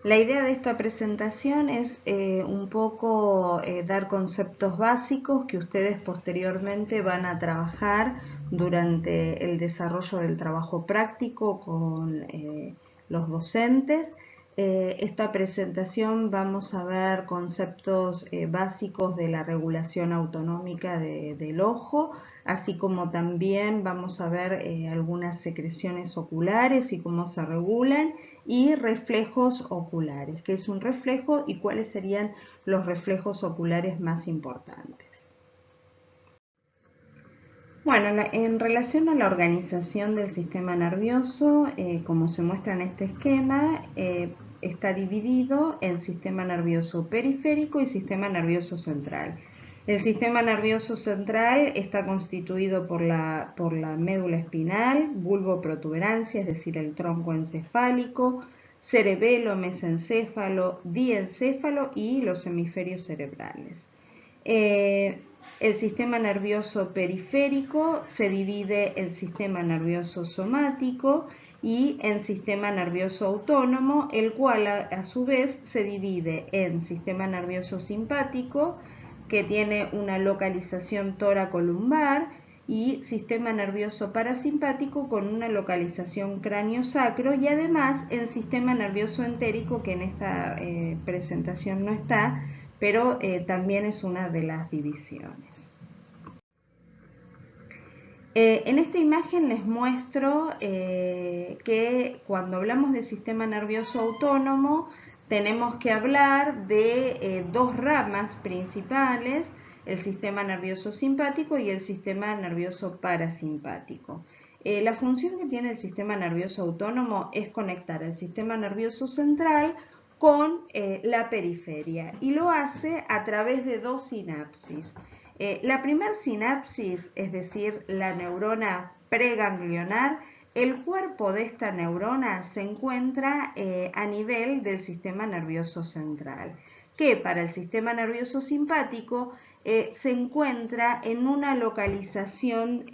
La idea de esta presentación es un poco dar conceptos básicos que ustedes posteriormente van a trabajar durante el desarrollo del trabajo práctico con los docentes. Esta presentación vamos a ver conceptos básicos de la regulación autonómica del ojo, así como también vamos a ver algunas secreciones oculares y cómo se regulan, y reflejos oculares, qué es un reflejo y cuáles serían los reflejos oculares más importantes. Bueno, en relación a la organización del sistema nervioso, como se muestra en este esquema, está dividido en sistema nervioso periférico y sistema nervioso central. El sistema nervioso central está constituido por la médula espinal, bulbo protuberancia, es decir, el tronco encefálico, cerebelo, mesencéfalo, diencéfalo y los hemisferios cerebrales. El sistema nervioso periférico se divide en sistema nervioso somático y en sistema nervioso autónomo, el cual a su vez se divide en sistema nervioso simpático, que tiene una localización toracolumbar, y sistema nervioso parasimpático con una localización cráneo-sacro, y además en sistema nervioso entérico, que en esta presentación no está, pero también es una de las divisiones. En esta imagen les muestro que cuando hablamos de sistema nervioso autónomo tenemos que hablar de dos ramas principales, el sistema nervioso simpático y el sistema nervioso parasimpático. La función que tiene el sistema nervioso autónomo es conectar el sistema nervioso central con la periferia, y lo hace a través de dos sinapsis. La primera sinapsis, es decir, la neurona preganglionar, el cuerpo de esta neurona se encuentra a nivel del sistema nervioso central, que para el sistema nervioso simpático se encuentra en una localización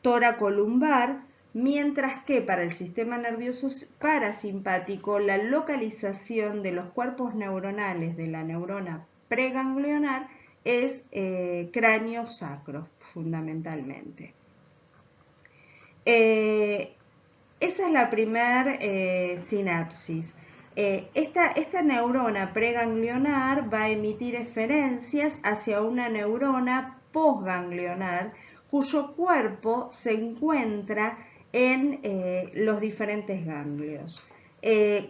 toracolumbar, mientras que para el sistema nervioso parasimpático la localización de los cuerpos neuronales de la neurona preganglionar es cráneo sacro, fundamentalmente. Esa es la primera sinapsis. Esta neurona preganglionar va a emitir eferencias hacia una neurona postganglionar, cuyo cuerpo se encuentra en los diferentes ganglios.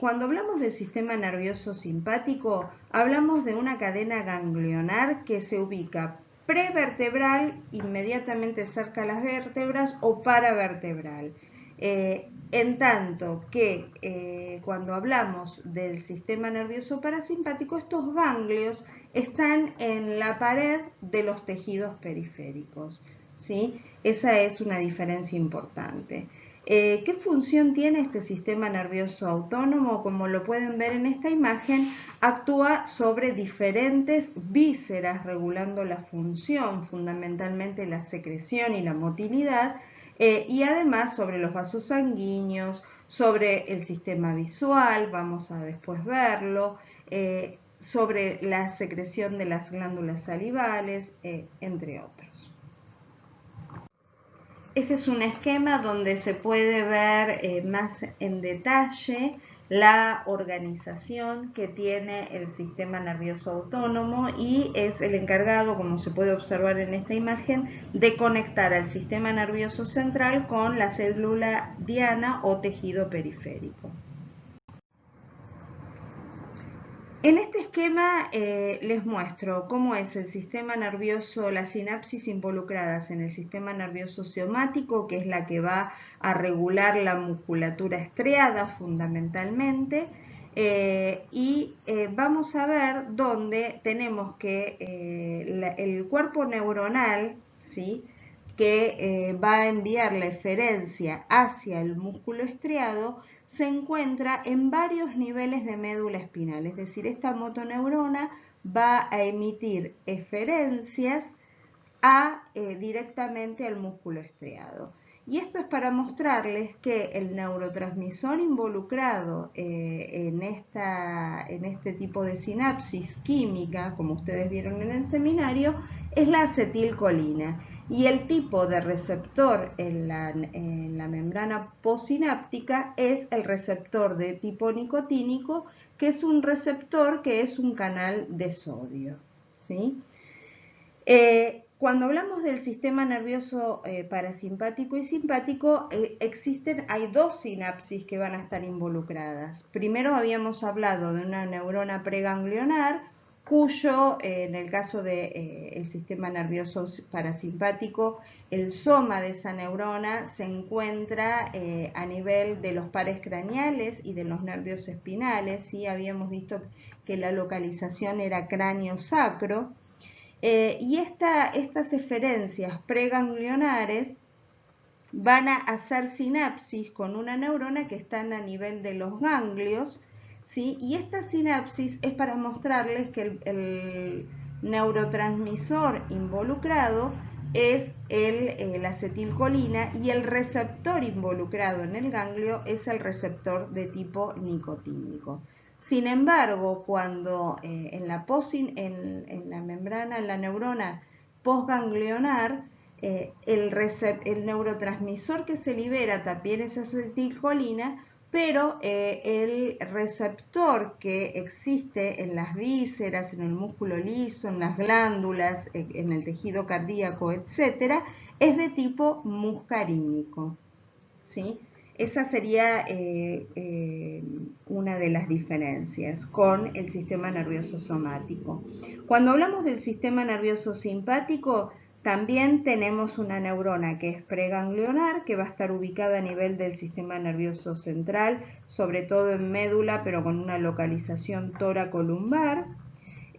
Cuando hablamos del sistema nervioso simpático, hablamos de una cadena ganglionar que se ubica prevertebral, inmediatamente cerca de las vértebras, o paravertebral. En tanto que cuando hablamos del sistema nervioso parasimpático, estos ganglios están en la pared de los tejidos periféricos, ¿sí? Esa es una diferencia importante. ¿Qué función tiene este sistema nervioso autónomo? Como lo pueden ver en esta imagen, actúa sobre diferentes vísceras regulando la función, fundamentalmente la secreción y la motilidad, y además sobre los vasos sanguíneos, sobre el sistema visual, vamos a después verlo, sobre la secreción de las glándulas salivales, entre otros. Este es un esquema donde se puede ver más en detalle la organización que tiene el sistema nervioso autónomo, y es el encargado, como se puede observar en esta imagen, de conectar al sistema nervioso central con la célula diana o tejido periférico. En este esquema les muestro cómo es el sistema nervioso, las sinapsis involucradas en el sistema nervioso somático, que es la que va a regular la musculatura estriada fundamentalmente, y vamos a ver dónde tenemos que el cuerpo neuronal, ¿sí?, que va a enviar la eferencia hacia el músculo estriado, se encuentra en varios niveles de médula espinal, es decir, esta motoneurona va a emitir eferencias directamente al músculo estriado. Y esto es para mostrarles que el neurotransmisor involucrado en este tipo de sinapsis química, como ustedes vieron en el seminario, es la acetilcolina. Y el tipo de receptor en la membrana postsináptica es el receptor de tipo nicotínico, que es un receptor que es un canal de sodio, ¿sí? Cuando hablamos del sistema nervioso parasimpático y simpático, hay dos sinapsis que van a estar involucradas. Primero habíamos hablado de una neurona preganglionar, cuyo, en el caso del sistema nervioso parasimpático, el soma de esa neurona se encuentra a nivel de los pares craneales y de los nervios espinales. ¿Sí? Habíamos visto que la localización era cráneo-sacro. Y estas eferencias preganglionares van a hacer sinapsis con una neurona que están a nivel de los ganglios, ¿sí? Y esta sinapsis es para mostrarles que el neurotransmisor involucrado es la acetilcolina y el receptor involucrado en el ganglio es el receptor de tipo nicotínico. Sin embargo, cuando en la membrana, en la neurona postganglionar, el neurotransmisor que se libera también es acetilcolina, pero el receptor que existe en las vísceras, en el músculo liso, en las glándulas, en el tejido cardíaco, etc., es de tipo muscarínico, ¿sí? Esa sería una de las diferencias con el sistema nervioso somático. Cuando hablamos del sistema nervioso simpático, también tenemos una neurona que es preganglionar, que va a estar ubicada a nivel del sistema nervioso central, sobre todo en médula, pero con una localización toracolumbar.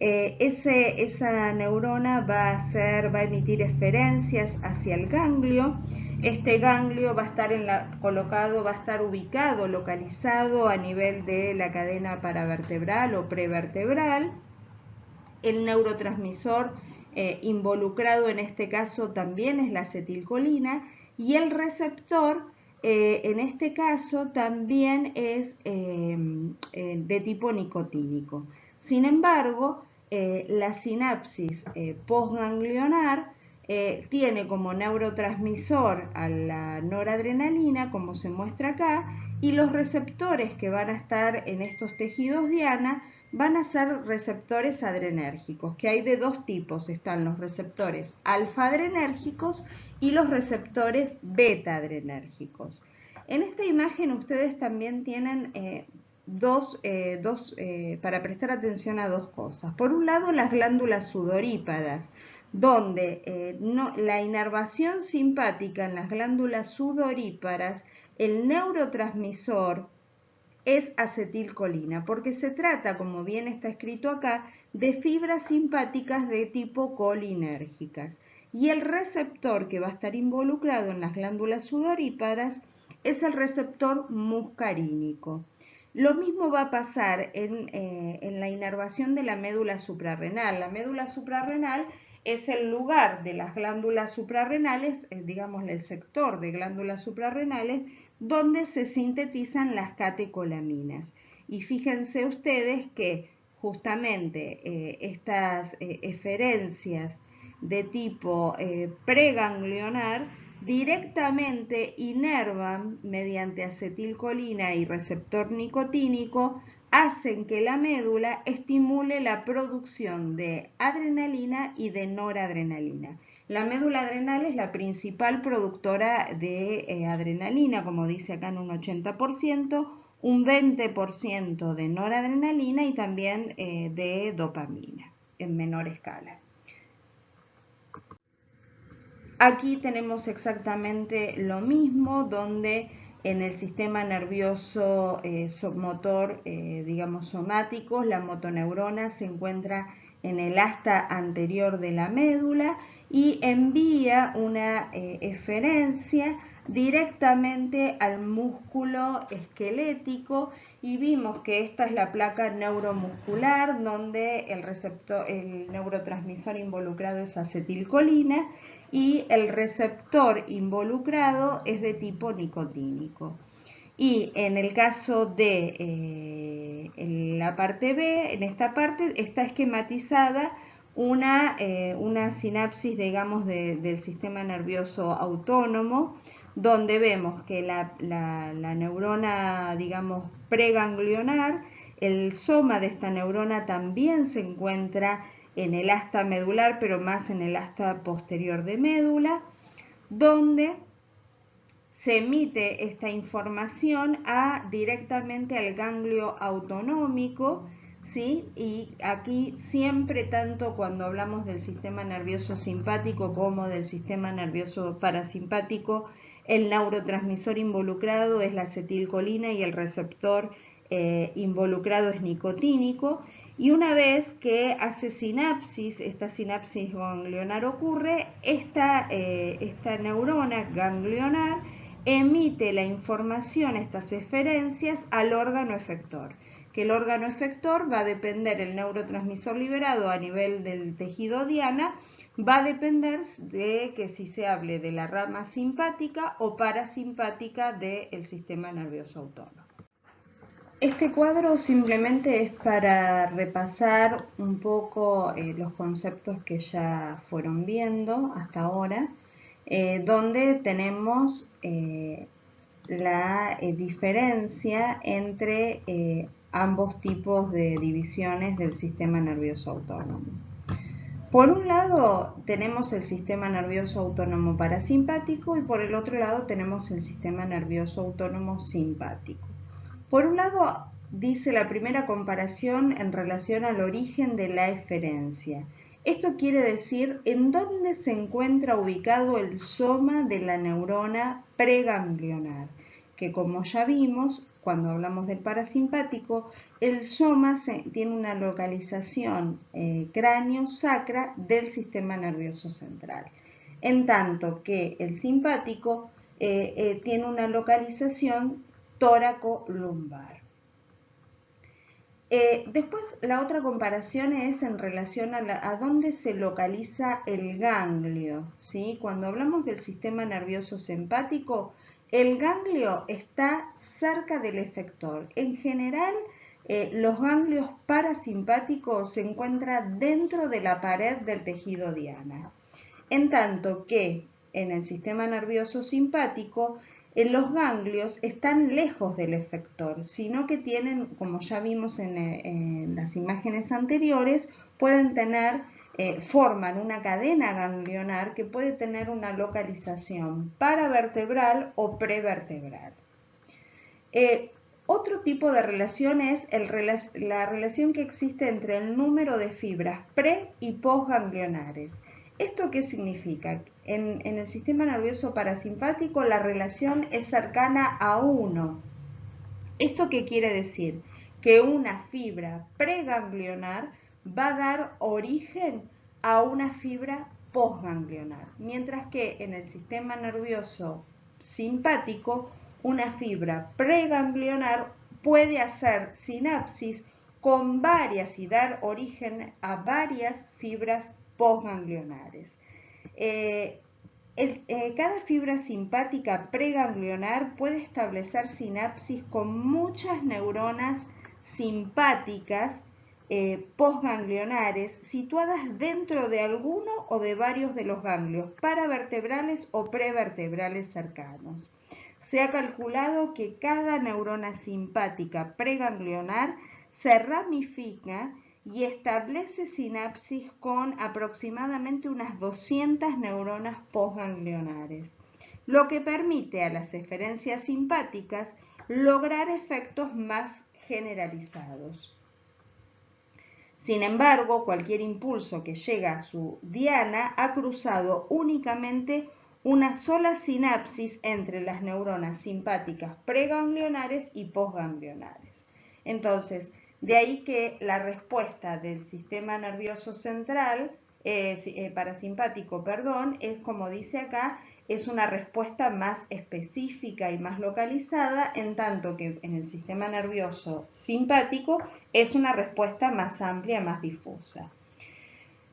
Esa neurona va a emitir eferencias hacia el ganglio. Este ganglio va a estar ubicado, localizado a nivel de la cadena paravertebral o prevertebral. El neurotransmisor involucrado en este caso también es la acetilcolina y el receptor en este caso también es de tipo nicotínico. Sin embargo, la sinapsis postganglionar tiene como neurotransmisor a la noradrenalina, como se muestra acá, y los receptores que van a estar en estos tejidos diana van a ser receptores adrenérgicos, que hay de dos tipos, están los receptores alfa-adrenérgicos y los receptores beta-adrenérgicos. En esta imagen ustedes también tienen para prestar atención a dos cosas. Por un lado, las glándulas sudoríparas, donde la inervación simpática en las glándulas sudoríparas, el neurotransmisor es acetilcolina, porque se trata, como bien está escrito acá, de fibras simpáticas de tipo colinérgicas. Y el receptor que va a estar involucrado en las glándulas sudoríparas es el receptor muscarínico. Lo mismo va a pasar en la inervación de la médula suprarrenal. La médula suprarrenal es el lugar de las glándulas suprarrenales, digamos el sector de glándulas suprarrenales, donde se sintetizan las catecolaminas. Y fíjense ustedes que justamente estas eferencias de tipo preganglionar directamente inervan mediante acetilcolina y receptor nicotínico, hacen que la médula estimule la producción de adrenalina y de noradrenalina. La médula adrenal es la principal productora de adrenalina, como dice acá en un 80%, un 20% de noradrenalina y también de dopamina en menor escala. Aquí tenemos exactamente lo mismo, donde en el sistema nervioso motor, digamos somático, la motoneurona se encuentra en el asta anterior de la médula y envía una eferencia directamente al músculo esquelético y vimos que esta es la placa neuromuscular donde el neurotransmisor involucrado es acetilcolina y el receptor involucrado es de tipo nicotínico. Y en el caso de la parte B, en esta parte está esquematizada una sinapsis, digamos, del sistema nervioso autónomo, donde vemos que la neurona, digamos, preganglionar, el soma de esta neurona también se encuentra en el asta medular, pero más en el asta posterior de médula, donde se emite esta información directamente al ganglio autonómico, ¿sí? Y aquí siempre, tanto cuando hablamos del sistema nervioso simpático como del sistema nervioso parasimpático, el neurotransmisor involucrado es la acetilcolina y el receptor involucrado es nicotínico. Y una vez que hace sinapsis, esta sinapsis ganglionar ocurre, esta neurona ganglionar emite la información, estas eferencias, al órgano efector, que el órgano efector va a depender, el neurotransmisor liberado a nivel del tejido diana, va a depender de que si se hable de la rama simpática o parasimpática del sistema nervioso autónomo. Este cuadro simplemente es para repasar un poco los conceptos que ya fueron viendo hasta ahora, donde tenemos la diferencia entre ambos tipos de divisiones del sistema nervioso autónomo. Por un lado tenemos el sistema nervioso autónomo parasimpático y por el otro lado tenemos el sistema nervioso autónomo simpático. Por un lado, dice la primera comparación en relación al origen de la eferencia. Esto quiere decir en dónde se encuentra ubicado el soma de la neurona preganglionar, que como ya vimos, cuando hablamos del parasimpático, el soma tiene una localización cráneo-sacra del sistema nervioso central, en tanto que el simpático tiene una localización tóraco-lumbar. Después la otra comparación es en relación a dónde se localiza el ganglio, ¿sí? Cuando hablamos del sistema nervioso simpático, el ganglio está cerca del efector. En general, los ganglios parasimpáticos se encuentran dentro de la pared del tejido diana, en tanto que en el sistema nervioso simpático los ganglios están lejos del efector, sino que tienen, como ya vimos en las imágenes anteriores, pueden tener, forman una cadena ganglionar que puede tener una localización paravertebral o prevertebral. Otro tipo de relación es la relación que existe entre el número de fibras pre- y postganglionares. ¿Esto qué significa? En el sistema nervioso parasimpático la relación es cercana a 1. ¿Esto qué quiere decir? Que una fibra preganglionar va a dar origen a una fibra postganglionar, mientras que en el sistema nervioso simpático una fibra preganglionar puede hacer sinapsis con varias y dar origen a varias fibras postganglionares. Cada fibra simpática preganglionar puede establecer sinapsis con muchas neuronas simpáticas postganglionares situadas dentro de alguno o de varios de los ganglios paravertebrales o prevertebrales cercanos. Se ha calculado que cada neurona simpática preganglionar se ramifica y establece sinapsis con aproximadamente unas 200 neuronas postganglionares, lo que permite a las eferencias simpáticas lograr efectos más generalizados. Sin embargo, cualquier impulso que llega a su diana ha cruzado únicamente una sola sinapsis entre las neuronas simpáticas preganglionares y postganglionares. Entonces, de ahí que la respuesta del sistema nervioso central, parasimpático, es como dice acá, es una respuesta más específica y más localizada, en tanto que en el sistema nervioso simpático es una respuesta más amplia, más difusa.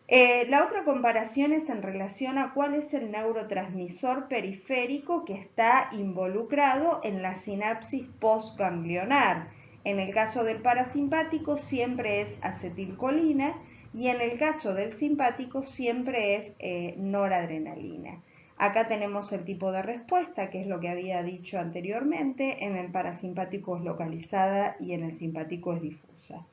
La otra comparación es en relación a cuál es el neurotransmisor periférico que está involucrado en la sinapsis postganglionar. En el caso del parasimpático siempre es acetilcolina y en el caso del simpático siempre es noradrenalina. Acá tenemos el tipo de respuesta, que es lo que había dicho anteriormente. En el parasimpático es localizada y en el simpático es difusa.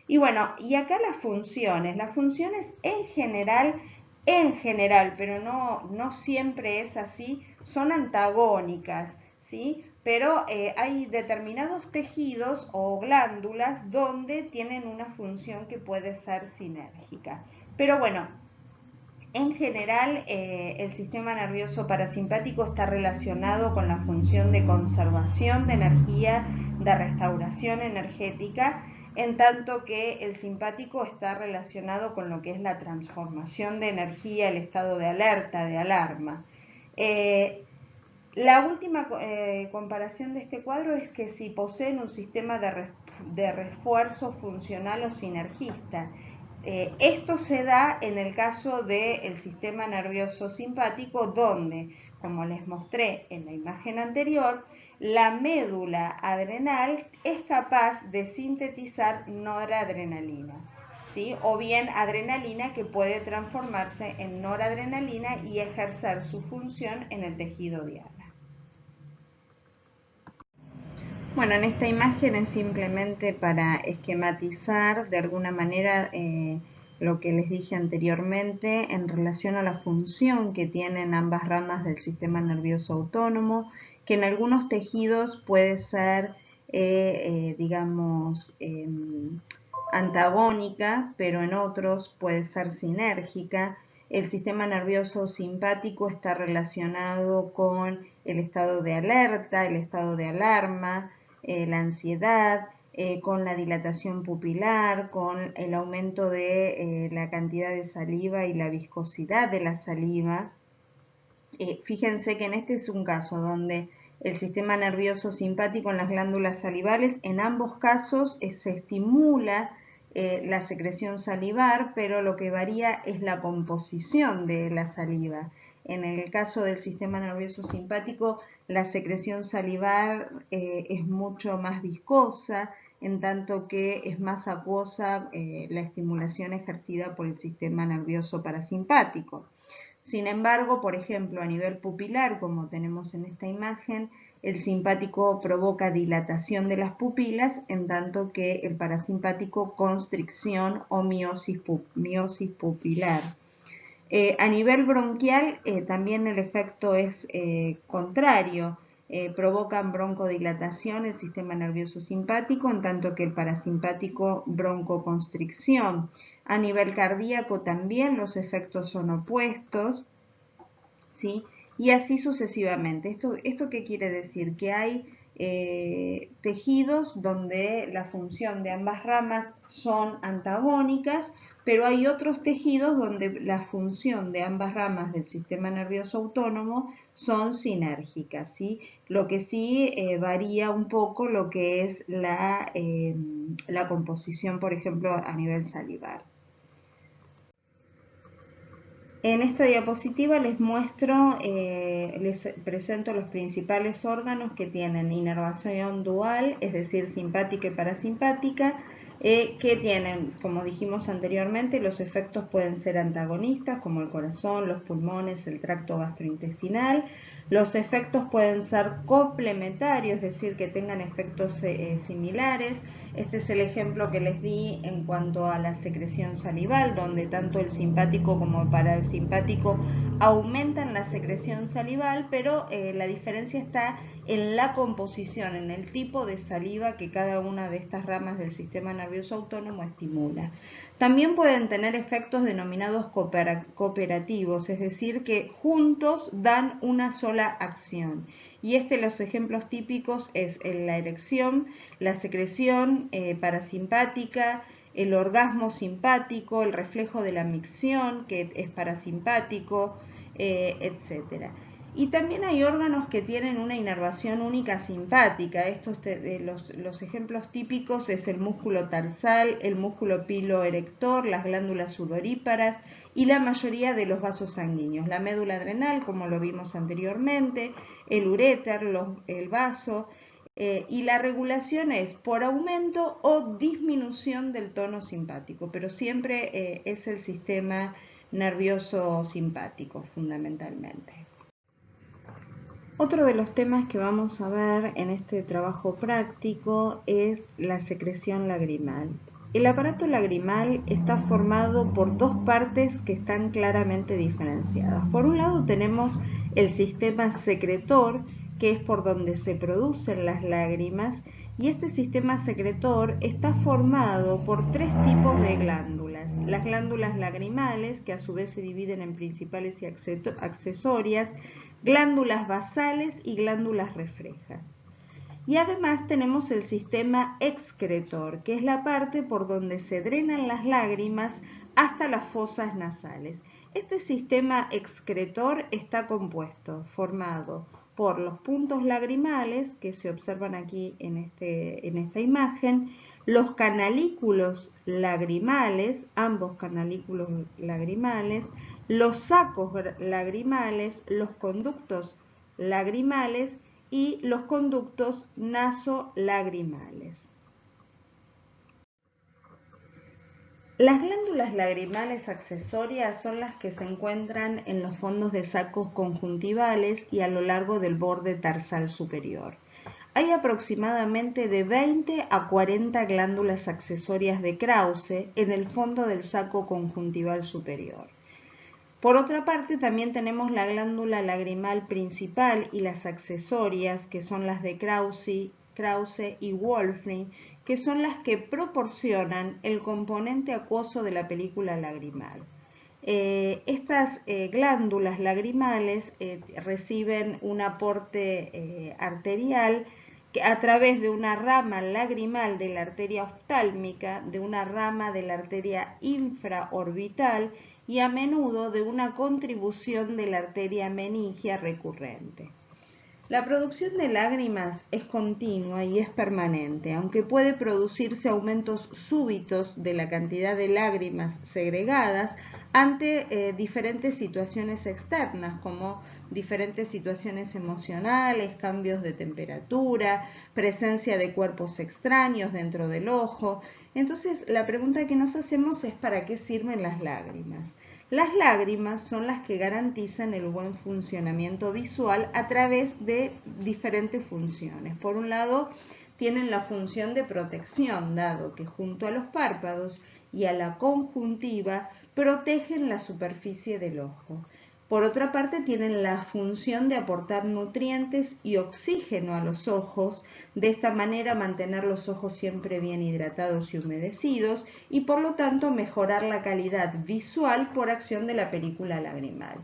Y bueno, y acá las funciones en general, pero no siempre es así, son antagónicas, ¿sí? Pero hay determinados tejidos o glándulas donde tienen una función que puede ser sinérgica. Pero bueno, en general, el sistema nervioso parasimpático está relacionado con la función de conservación de energía, de restauración energética, en tanto que el simpático está relacionado con lo que es la transformación de energía, el estado de alerta, de alarma. Eh, la última comparación de este cuadro es que si poseen un sistema de refuerzo funcional o sinergista. Esto se da en el caso del sistema nervioso simpático, donde, como les mostré en la imagen anterior, la médula adrenal es capaz de sintetizar noradrenalina, ¿sí? O bien adrenalina, que puede transformarse en noradrenalina y ejercer su función en el tejido diana. Bueno, en esta imagen es simplemente para esquematizar de alguna manera lo que les dije anteriormente en relación a la función que tienen ambas ramas del sistema nervioso autónomo, que en algunos tejidos puede ser, digamos, antagónica, pero en otros puede ser sinérgica. El sistema nervioso simpático está relacionado con el estado de alerta, el estado de alarma, la ansiedad, con la dilatación pupilar, con el aumento de la cantidad de saliva y la viscosidad de la saliva. Fíjense que en este es un caso donde el sistema nervioso simpático en las glándulas salivales, en ambos casos se estimula la secreción salivar, pero lo que varía es la composición de la saliva. En el caso del sistema nervioso simpático, la secreción salivar es mucho más viscosa, en tanto que es más acuosa la estimulación ejercida por el sistema nervioso parasimpático. Sin embargo, por ejemplo, a nivel pupilar, como tenemos en esta imagen, el simpático provoca dilatación de las pupilas, en tanto que el parasimpático constricción o miosis pupilar. A nivel bronquial también el efecto es contrario. Provocan broncodilatación el sistema nervioso simpático, en tanto que el parasimpático broncoconstricción. A nivel cardíaco también los efectos son opuestos, ¿sí? Y así sucesivamente. ¿Esto qué quiere decir? Que hay tejidos donde la función de ambas ramas son antagónicas, pero hay otros tejidos donde la función de ambas ramas del sistema nervioso autónomo son sinérgicas, ¿sí? Lo que sí varía un poco lo que es la composición, por ejemplo, a nivel salivar. En esta diapositiva les presento los principales órganos que tienen inervación dual, es decir, simpática y parasimpática, que tienen, como dijimos anteriormente, los efectos pueden ser antagonistas, como el corazón, los pulmones, el tracto gastrointestinal. Los efectos pueden ser complementarios, es decir, que tengan efectos similares. Este es el ejemplo que les di en cuanto a la secreción salival, donde tanto el simpático como el parasimpático aumentan la secreción salival, pero la diferencia está en la composición, en el tipo de saliva que cada una de estas ramas del sistema nervioso autónomo estimula. También pueden tener efectos denominados cooperativos, es decir, que juntos dan una sola acción. Y los ejemplos típicos es la erección, la secreción parasimpática, el orgasmo simpático, el reflejo de la micción, que es parasimpático, etc. Y también hay órganos que tienen una inervación única simpática. Los ejemplos típicos es el músculo tarsal, el músculo piloerector, las glándulas sudoríparas y la mayoría de los vasos sanguíneos. La médula adrenal, como lo vimos anteriormente, el uréter, el vaso, y la regulación es por aumento o disminución del tono simpático, pero siempre es el sistema nervioso simpático fundamentalmente. Otro de los temas que vamos a ver en este trabajo práctico es la secreción lagrimal. El aparato lagrimal está formado por dos partes que están claramente diferenciadas. Por un lado tenemos el sistema secretor, que es por donde se producen las lágrimas, y este sistema secretor está formado por tres tipos de glándulas. Las glándulas lagrimales, que a su vez se dividen en principales y accesorias, glándulas basales y glándulas reflejas. Y además tenemos el sistema excretor, que es la parte por donde se drenan las lágrimas hasta las fosas nasales. Este sistema excretor está formado por los puntos lagrimales, que se observan aquí en esta imagen, los canalículos lagrimales, ambos canalículos lagrimales, los sacos lagrimales, los conductos lagrimales y los conductos nasolagrimales. Las glándulas lagrimales accesorias son las que se encuentran en los fondos de sacos conjuntivales y a lo largo del borde tarsal superior. Hay aproximadamente de 20 a 40 glándulas accesorias de Krause en el fondo del saco conjuntival superior. Por otra parte, también tenemos la glándula lagrimal principal y las accesorias, que son las de Krause y Wolfram, que son las que proporcionan el componente acuoso de la película lagrimal. Estas glándulas lagrimales reciben un aporte arterial a través de una rama lagrimal de la arteria oftálmica, de una rama de la arteria infraorbital y a menudo de una contribución de la arteria meningia recurrente. La producción de lágrimas es continua y es permanente, aunque puede producirse aumentos súbitos de la cantidad de lágrimas segregadas ante diferentes situaciones externas, como diferentes situaciones emocionales, cambios de temperatura, presencia de cuerpos extraños dentro del ojo. Entonces, la pregunta que nos hacemos es ¿para qué sirven las lágrimas? Las lágrimas son las que garantizan el buen funcionamiento visual a través de diferentes funciones. Por un lado, tienen la función de protección, dado que junto a los párpados y a la conjuntiva protegen la superficie del ojo. Por otra parte, tienen la función de aportar nutrientes y oxígeno a los ojos, de esta manera mantener los ojos siempre bien hidratados y humedecidos y por lo tanto mejorar la calidad visual por acción de la película lagrimal.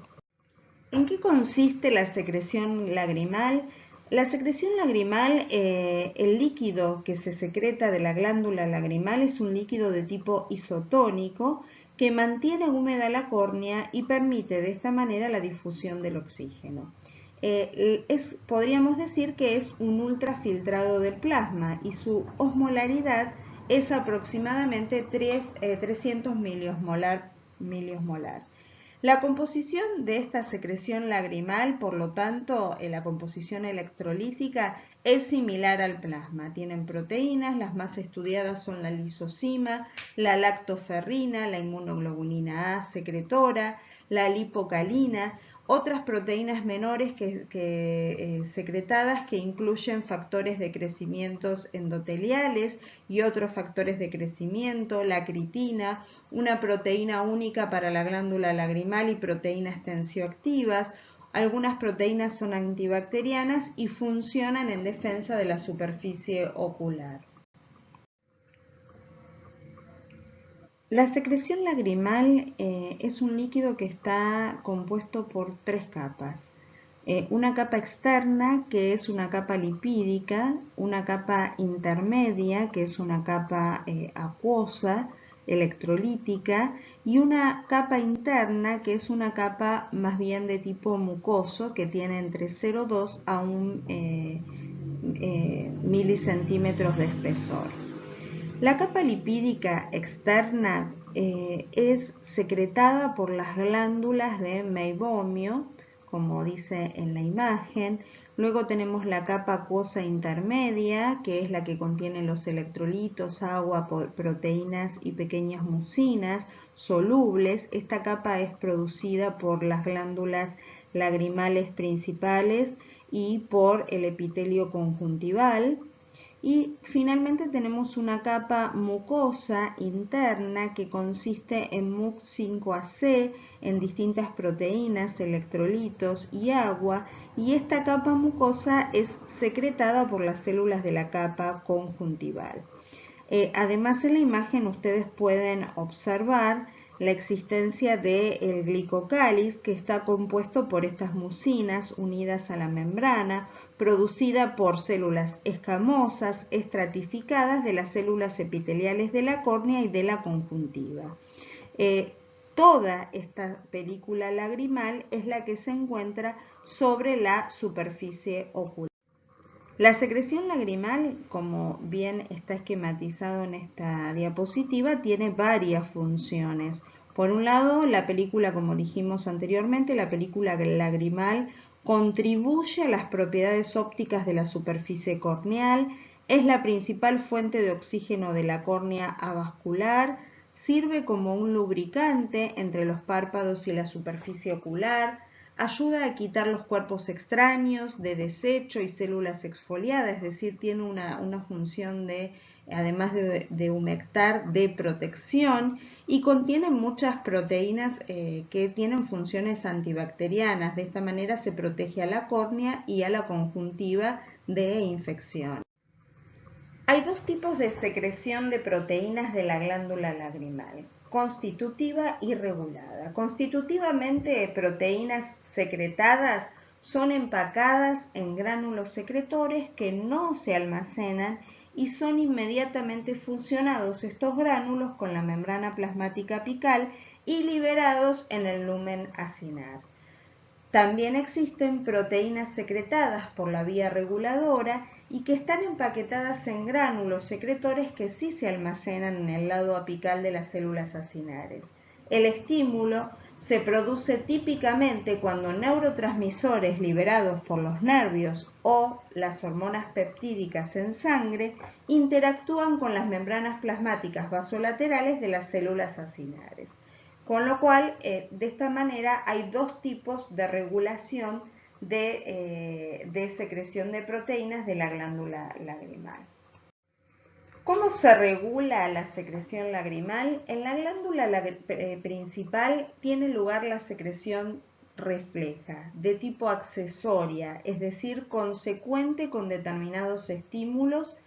¿En qué consiste la secreción lagrimal? La secreción lagrimal, el líquido que se secreta de la glándula lagrimal es un líquido de tipo isotónico que mantiene húmeda la córnea y permite de esta manera la difusión del oxígeno. Podríamos decir que es un ultrafiltrado del plasma y su osmolaridad es aproximadamente 300 miliosmolar. La composición de esta secreción lagrimal, por lo tanto, la composición electrolítica es similar al plasma. Tienen proteínas, las más estudiadas son la lisozima, la lactoferrina, la inmunoglobulina A secretora, la lipocalina, otras proteínas menores secretadas que incluyen factores de crecimiento endoteliales y otros factores de crecimiento, la critina, una proteína única para la glándula lagrimal y proteínas tensioactivas. Algunas proteínas son antibacterianas y funcionan en defensa de la superficie ocular. La secreción lagrimal es un líquido que está compuesto por tres capas. Una capa externa, que es una capa lipídica, una capa intermedia, que es una capa acuosa, electrolítica, y una capa interna que es una capa más bien de tipo mucoso que tiene entre 0,2 a 1 milicentímetros de espesor. La capa lipídica externa es secretada por las glándulas de meibomio, como dice en la imagen. Luego tenemos la capa acuosa intermedia, que es la que contiene los electrolitos, agua, proteínas y pequeñas mucinas solubles. Esta capa es producida por las glándulas lagrimales principales y por el epitelio conjuntival. Y finalmente tenemos una capa mucosa interna que consiste en MUC5AC, en distintas proteínas, electrolitos y agua, y esta capa mucosa es secretada por las células de la capa conjuntival. Además, en la imagen ustedes pueden observar la existencia del glicocáliz, que está compuesto por estas mucinas unidas a la membrana, producida por células escamosas estratificadas de las células epiteliales de la córnea y de la conjuntiva. Toda esta película lagrimal es la que se encuentra sobre la superficie ocular. La secreción lagrimal, como bien está esquematizado en esta diapositiva, tiene varias funciones. Por un lado, la película, como dijimos anteriormente, la película lagrimal contribuye a las propiedades ópticas de la superficie corneal, es la principal fuente de oxígeno de la córnea avascular, sirve como un lubricante entre los párpados y la superficie ocular, ayuda a quitar los cuerpos extraños de desecho y células exfoliadas, es decir, tiene una función de, además de humectar, de protección, y contiene muchas proteínas que tienen funciones antibacterianas. De esta manera se protege a la córnea y a la conjuntiva de infección. Hay dos tipos de secreción de proteínas de la glándula lagrimal: constitutiva y regulada. Constitutivamente, proteínas secretadas son empacadas en gránulos secretores que no se almacenan y son inmediatamente fusionados estos gránulos con la membrana plasmática apical y liberados en el lumen acinar. También existen proteínas secretadas por la vía reguladora y que están empaquetadas en gránulos secretores que sí se almacenan en el lado apical de las células acinares. El estímulo se produce típicamente cuando neurotransmisores liberados por los nervios o las hormonas peptídicas en sangre interactúan con las membranas plasmáticas vasolaterales de las células acinares. Con lo cual, de esta manera hay dos tipos de regulación de secreción de proteínas de la glándula lagrimal. ¿Cómo se regula la secreción lagrimal? En la glándula principal tiene lugar la secreción refleja, de tipo accesoria, es decir, consecuente con determinados estímulos.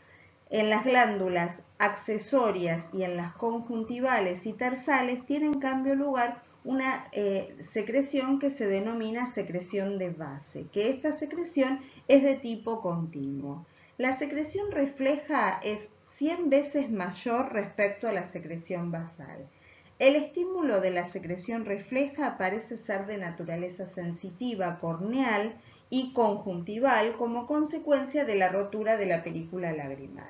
En las glándulas accesorias y en las conjuntivales y tarsales tiene en cambio lugar una secreción que se denomina secreción de base, que esta secreción es de tipo continuo. La secreción refleja es 100 veces mayor respecto a la secreción basal. El estímulo de la secreción refleja parece ser de naturaleza sensitiva, corneal y conjuntival como consecuencia de la rotura de la película lagrimal.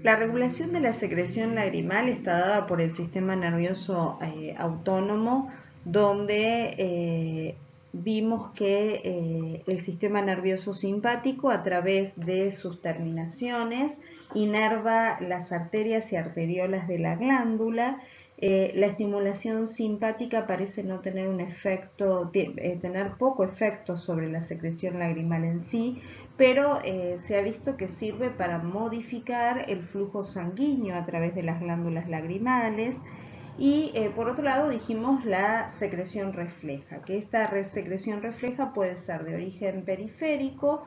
La regulación de la secreción lagrimal está dada por el sistema nervioso autónomo, donde vimos que el sistema nervioso simpático, a través de sus terminaciones, inerva las arterias y arteriolas de la glándula. La estimulación simpática parece no tener un efecto, tener poco efecto sobre la secreción lagrimal en sí, pero se ha visto que sirve para modificar el flujo sanguíneo a través de las glándulas lagrimales. Y por otro lado dijimos la secreción refleja, que esta secreción refleja puede ser de origen periférico,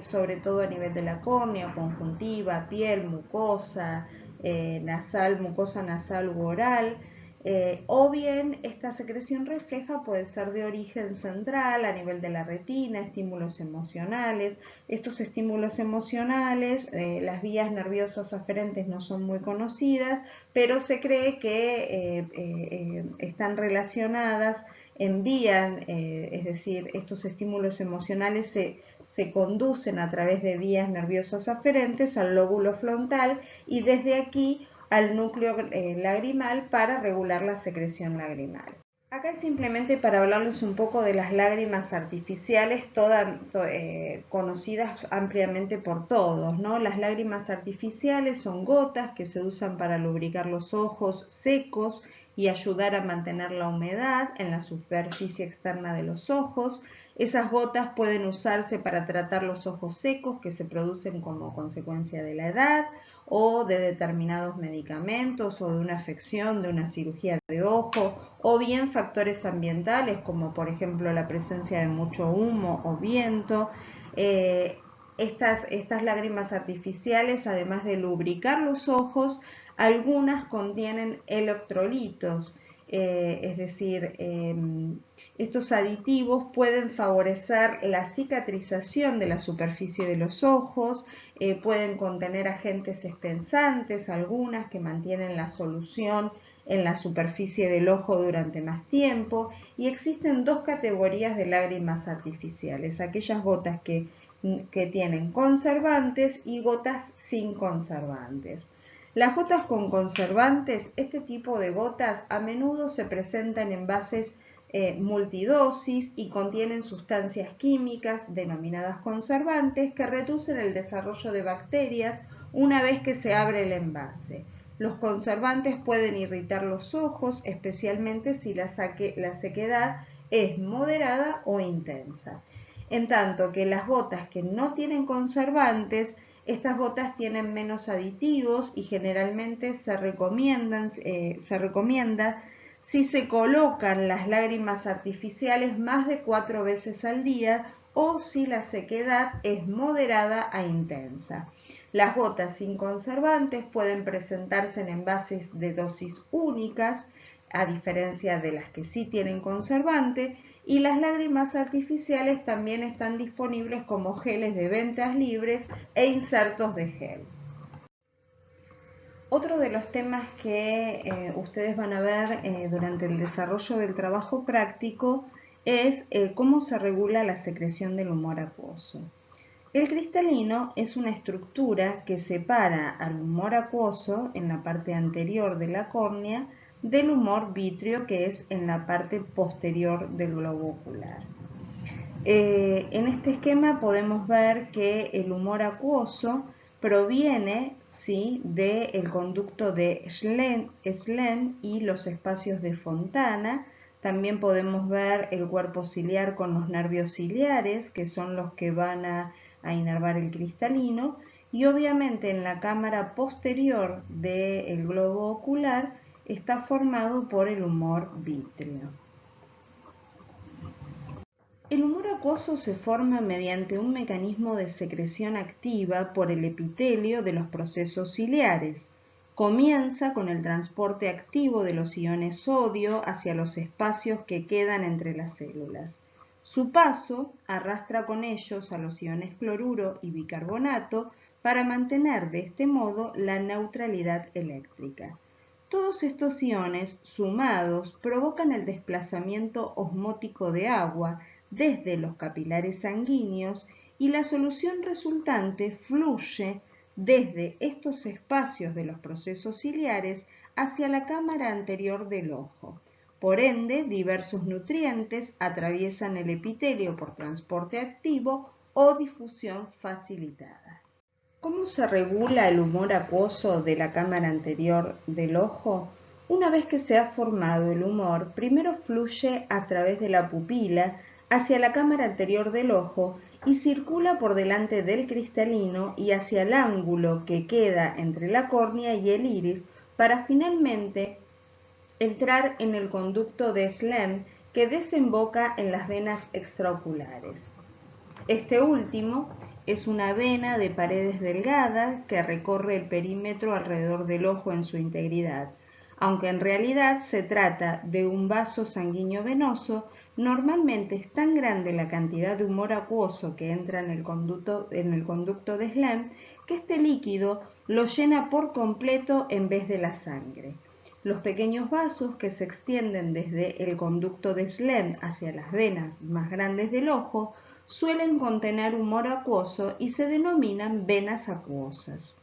sobre todo a nivel de la córnea, conjuntiva, piel, mucosa nasal, mucosa nasal u oral, O bien esta secreción refleja puede ser de origen central a nivel de la retina, estímulos emocionales. Estos estímulos emocionales, las vías nerviosas aferentes no son muy conocidas, pero se cree que están relacionadas, envían, es decir, estos estímulos emocionales se conducen a través de vías nerviosas aferentes al lóbulo frontal y desde aquí al núcleo lagrimal para regular la secreción lagrimal. Acá es simplemente para hablarles un poco de las lágrimas artificiales, conocidas ampliamente por todos, ¿no? Las lágrimas artificiales son gotas que se usan para lubricar los ojos secos y ayudar a mantener la humedad en la superficie externa de los ojos. Esas gotas pueden usarse para tratar los ojos secos que se producen como consecuencia de la edad o de determinados medicamentos o de una afección, de una cirugía de ojo, o bien factores ambientales como por ejemplo la presencia de mucho humo o viento. Estas lágrimas artificiales, además de lubricar los ojos, algunas contienen electrolitos, es decir, estos aditivos pueden favorecer la cicatrización de la superficie de los ojos, pueden contener agentes espesantes, algunas que mantienen la solución en la superficie del ojo durante más tiempo, y existen dos categorías de lágrimas artificiales, aquellas gotas que tienen conservantes y gotas sin conservantes. Las gotas con conservantes, este tipo de gotas a menudo se presentan en envases multidosis y contienen sustancias químicas denominadas conservantes que reducen el desarrollo de bacterias una vez que se abre el envase. Los conservantes pueden irritar los ojos, especialmente si la sequedad es moderada o intensa. En tanto que las gotas que no tienen conservantes, estas gotas tienen menos aditivos y generalmente se recomienda si se colocan las lágrimas artificiales más de 4 veces al día o si la sequedad es moderada a intensa. Las gotas sin conservantes pueden presentarse en envases de dosis únicas, a diferencia de las que sí tienen conservante, y las lágrimas artificiales también están disponibles como geles de ventas libres e insertos de gel. Otro de los temas que ustedes van a ver durante el desarrollo del trabajo práctico es cómo se regula la secreción del humor acuoso. El cristalino es una estructura que separa al humor acuoso en la parte anterior de la córnea del humor vítreo, que es en la parte posterior del globo ocular. En este esquema podemos ver que el humor acuoso proviene, ¿sí?, del conducto de Schlenn y los espacios de Fontana. También podemos ver el cuerpo ciliar con los nervios ciliares, que son los que van a inervar el cristalino, y obviamente en la cámara posterior del globo ocular está formado por el humor vítreo. El humor acuoso se forma mediante un mecanismo de secreción activa por el epitelio de los procesos ciliares. Comienza con el transporte activo de los iones sodio hacia los espacios que quedan entre las células. Su paso arrastra con ellos a los iones cloruro y bicarbonato para mantener de este modo la neutralidad eléctrica. Todos estos iones sumados provocan el desplazamiento osmótico de agua desde los capilares sanguíneos y la solución resultante fluye desde estos espacios de los procesos ciliares hacia la cámara anterior del ojo. Por ende, diversos nutrientes atraviesan el epitelio por transporte activo o difusión facilitada. ¿Cómo se regula el humor acuoso de la cámara anterior del ojo? Una vez que se ha formado el humor, primero fluye a través de la pupila hacia la cámara anterior del ojo y circula por delante del cristalino y hacia el ángulo que queda entre la córnea y el iris para finalmente entrar en el conducto de Schlenn que desemboca en las venas extraoculares. Este último es una vena de paredes delgadas que recorre el perímetro alrededor del ojo en su integridad. aunque en realidad se trata de un vaso sanguíneo venoso. Normalmente es tan grande la cantidad de humor acuoso que entra en el conducto de Schlemm que este líquido lo llena por completo en vez de la sangre. Los pequeños vasos que se extienden desde el conducto de Schlemm hacia las venas más grandes del ojo suelen contener humor acuoso y se denominan venas acuosas.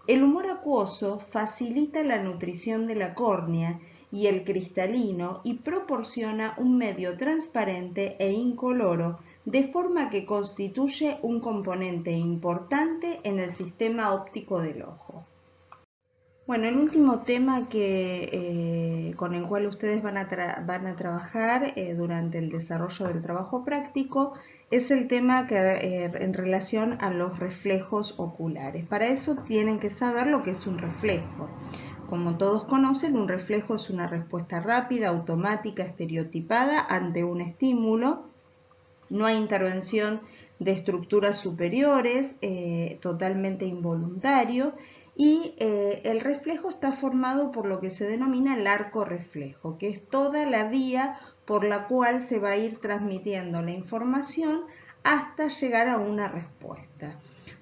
El humor acuoso facilita la nutrición de la córnea y el cristalino y proporciona un medio transparente e incoloro, de forma que constituye un componente importante en el sistema óptico del ojo. Bueno, el último tema con el cual ustedes van a trabajar durante el desarrollo del trabajo práctico es el tema en relación a los reflejos oculares. Para eso tienen que saber lo que es un reflejo. Como todos conocen, un reflejo es una respuesta rápida, automática, estereotipada ante un estímulo. No hay intervención de estructuras superiores, totalmente involuntario, y el reflejo está formado por lo que se denomina el arco reflejo, que es toda la vía por la cual se va a ir transmitiendo la información hasta llegar a una respuesta.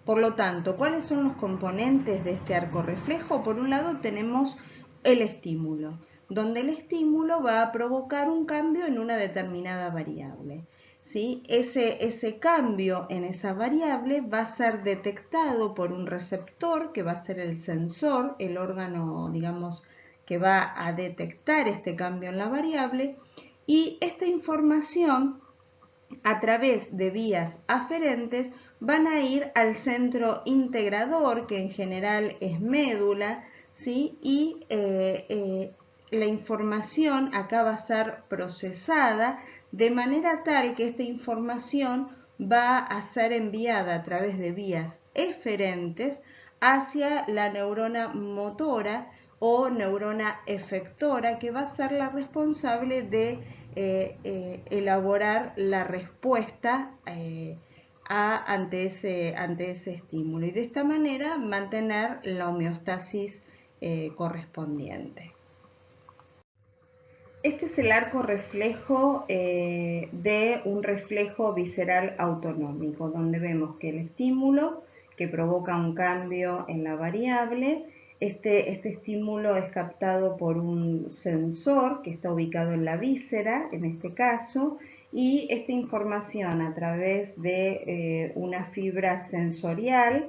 Por lo tanto, ¿cuáles son los componentes de este arco reflejo? Por un lado tenemos el estímulo, donde el estímulo va a provocar un cambio en una determinada variable. ¿Sí? Ese cambio en esa variable va a ser detectado por un receptor que va a ser el sensor, el órgano, digamos, que va a detectar este cambio en la variable, y esta información a través de vías aferentes van a ir al centro integrador, que en general es médula, ¿sí? Y la información acá va a ser procesada de manera tal que esta información va a ser enviada a través de vías eferentes hacia la neurona motora o neurona efectora, que va a ser la responsable de elaborar la respuesta ante ese estímulo, y de esta manera mantener la homeostasis correspondiente. Este es el arco reflejo de un reflejo visceral autonómico, donde vemos que el estímulo que provoca un cambio en la variable, este estímulo es captado por un sensor que está ubicado en la víscera, en este caso, y esta información a través de una fibra sensorial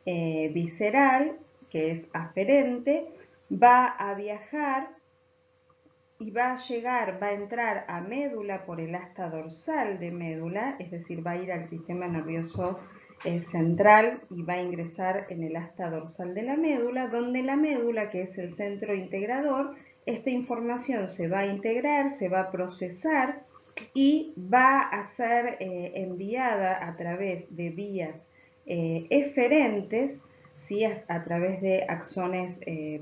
visceral, que es aferente, va a viajar y va a entrar a médula por el asta dorsal de médula, es decir, va a ir al sistema nervioso central y va a ingresar en el asta dorsal de la médula, donde la médula, que es el centro integrador, esta información se va a integrar, se va a procesar y va a ser enviada a través de vías eferentes, ¿sí? A través de axones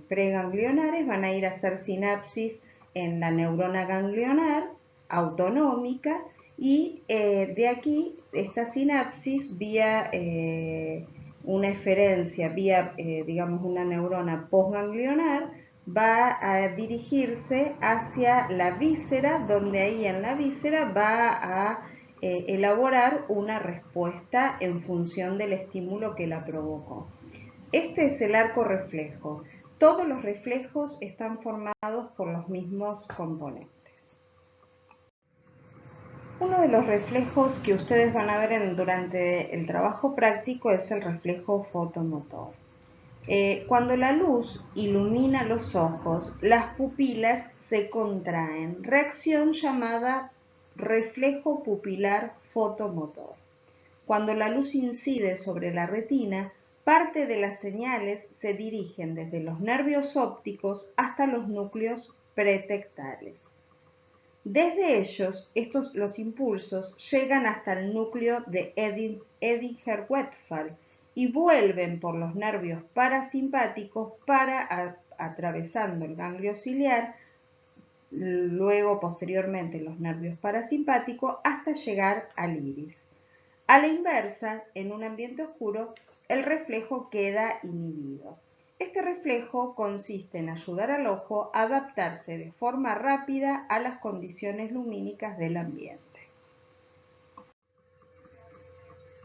preganglionares, van a ir a hacer sinapsis en la neurona ganglionar autonómica, y de aquí esta sinapsis vía una eferencia, vía digamos una neurona postganglionar, va a dirigirse hacia la víscera, donde ahí en la víscera va a elaborar una respuesta en función del estímulo que la provocó. Este es el arco reflejo. Todos los reflejos están formados por los mismos componentes. Uno de los reflejos que ustedes van a ver durante el trabajo práctico es el reflejo fotomotor. Cuando la luz ilumina los ojos, las pupilas se contraen, reacción llamada reflejo pupilar fotomotor. Cuando la luz incide sobre la retina, parte de las señales se dirigen desde los nervios ópticos hasta los núcleos pretectales. Desde ellos, los impulsos llegan hasta el núcleo de Edinger-Westphal y vuelven por los nervios parasimpáticos atravesando el ganglio ciliar, luego posteriormente los nervios parasimpáticos, hasta llegar al iris. A la inversa, en un ambiente oscuro, el reflejo queda inhibido. Este reflejo consiste en ayudar al ojo a adaptarse de forma rápida a las condiciones lumínicas del ambiente.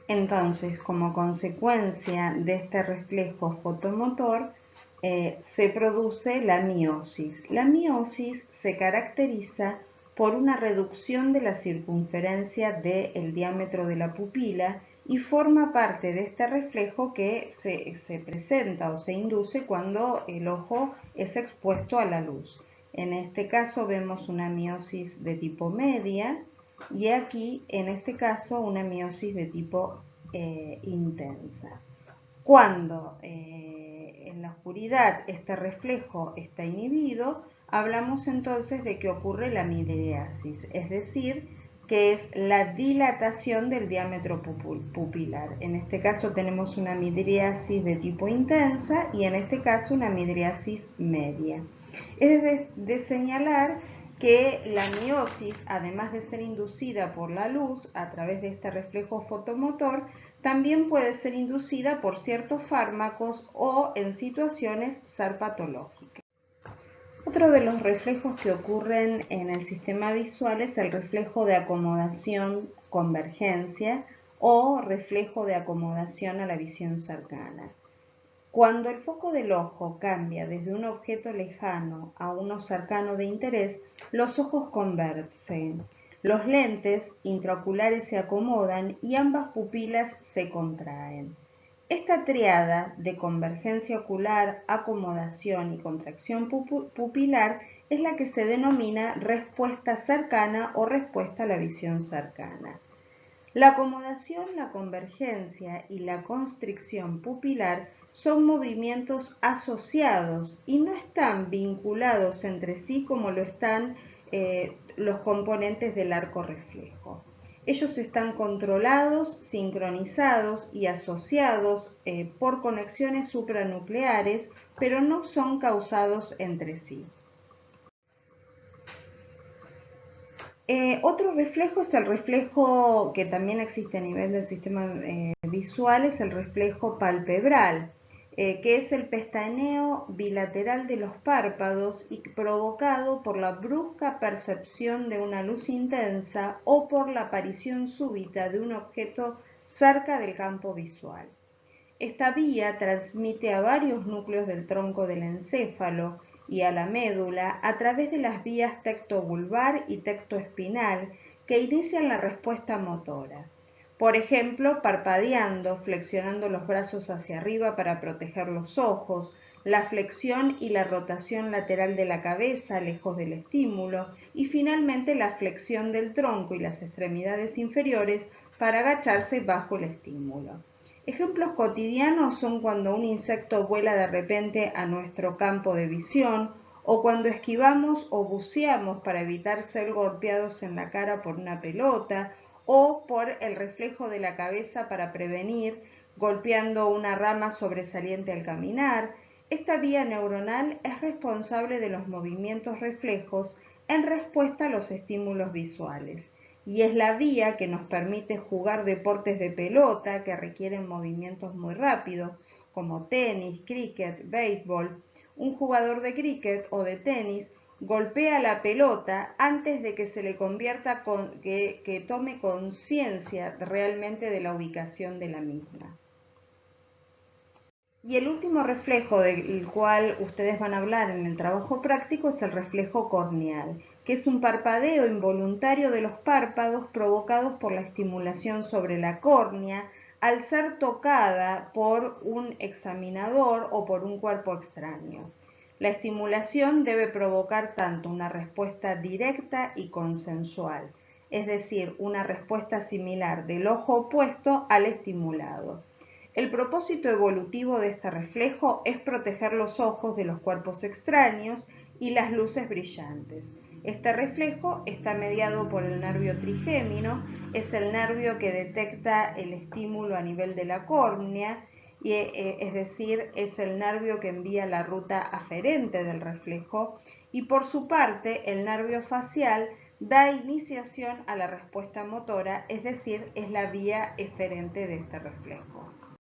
Entonces, como consecuencia de este reflejo fotomotor, se produce la miosis. La miosis se caracteriza por una reducción de la circunferencia del diámetro de la pupila y forma parte de este reflejo que se presenta o se induce cuando el ojo es expuesto a la luz. En este caso vemos una miosis de tipo media y aquí, en este caso, una miosis de tipo intensa. Cuando en la oscuridad este reflejo está inhibido, hablamos entonces de que ocurre la midriasis, es decir, que es la dilatación del diámetro pupilar. En este caso tenemos una midriasis de tipo intensa y en este caso una midriasis media. Es de señalar que la miosis, además de ser inducida por la luz a través de este reflejo fotomotor, también puede ser inducida por ciertos fármacos o en situaciones ser patológicas. Otro de los reflejos que ocurren en el sistema visual es el reflejo de acomodación-convergencia o reflejo de acomodación a la visión cercana. Cuando el foco del ojo cambia desde un objeto lejano a uno cercano de interés, los ojos convergen, los lentes intraoculares se acomodan y ambas pupilas se contraen. Esta triada de convergencia ocular, acomodación y contracción pupilar es la que se denomina respuesta cercana o respuesta a la visión cercana. La acomodación, la convergencia y la constricción pupilar son movimientos asociados y no están vinculados entre sí como lo están los componentes del arco reflejo. Ellos están controlados, sincronizados y asociados por conexiones supranucleares, pero no son causados entre sí. Otro reflejo es el reflejo que también existe a nivel del sistema visual, es el reflejo palpebral, que es el pestañeo bilateral de los párpados y provocado por la brusca percepción de una luz intensa o por la aparición súbita de un objeto cerca del campo visual. Esta vía transmite a varios núcleos del tronco del encéfalo y a la médula a través de las vías tectobulbar y tectoespinal que inician la respuesta motora. Por ejemplo, parpadeando, flexionando los brazos hacia arriba para proteger los ojos, la flexión y la rotación lateral de la cabeza lejos del estímulo y finalmente la flexión del tronco y las extremidades inferiores para agacharse bajo el estímulo. Ejemplos cotidianos son cuando un insecto vuela de repente a nuestro campo de visión o cuando esquivamos o buceamos para evitar ser golpeados en la cara por una pelota o por el reflejo de la cabeza para prevenir golpeando una rama sobresaliente al caminar. Esta vía neuronal es responsable de los movimientos reflejos en respuesta a los estímulos visuales y es la vía que nos permite jugar deportes de pelota que requieren movimientos muy rápidos, como tenis, cricket, béisbol. Un jugador de cricket o de tenis golpea la pelota antes de que se le convierta que tome conciencia realmente de la ubicación de la misma. Y el último reflejo del cual ustedes van a hablar en el trabajo práctico es el reflejo corneal, que es un parpadeo involuntario de los párpados provocados por la estimulación sobre la córnea al ser tocada por un examinador o por un cuerpo extraño. La estimulación debe provocar tanto una respuesta directa y consensual, es decir, una respuesta similar del ojo opuesto al estimulado. El propósito evolutivo de este reflejo es proteger los ojos de los cuerpos extraños y las luces brillantes. Este reflejo está mediado por el nervio trigémino, es el nervio que detecta el estímulo a nivel de la córnea, es decir, es el nervio que envía la ruta aferente del reflejo, y por su parte el nervio facial da iniciación a la respuesta motora, es decir, es la vía eferente de este reflejo.